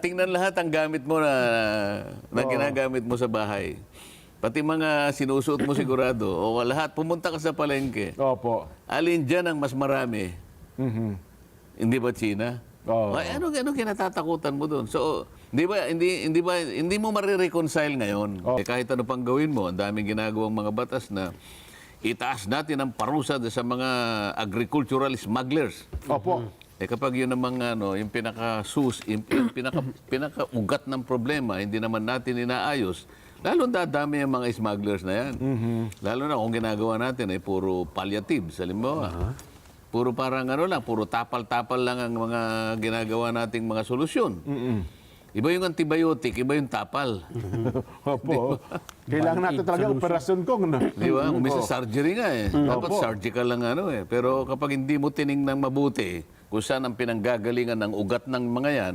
Tingnan lahat ang gamit mo na ginagamit mo sa bahay. Pati mga sinusuot mo sigurado. O lahat, pumunta ka sa palengke. Opo. Alin dyan ang mas marami? Hindi ba China? Oo. Ay, ano kinatatakutan mo doon? So, hindi mo marireconcile ngayon. Kahit ano pang gawin mo, ang daming ginagawang mga batas na itaas natin ang parusa sa mga agricultural smugglers. Opo. Kapag yun namang yung pinaka-ugat ng problema, hindi naman natin inaayos, lalo dadami yung mga smugglers na yan. Lalo na kung ginagawa natin ay puro palliatives, halimbawa. Puro parang puro tapal-tapal lang ang mga ginagawa nating mga solusyon. Iba yung antibiotic, iba yung tapal. Opo. Kailangan natin talaga operasyon kong. Di ba? Umisa surgery nga eh. Dapat surgical lang eh. Pero kapag hindi mo tiningnan mabuti kung saan ang pinanggagalingan ng ugat ng mga yan,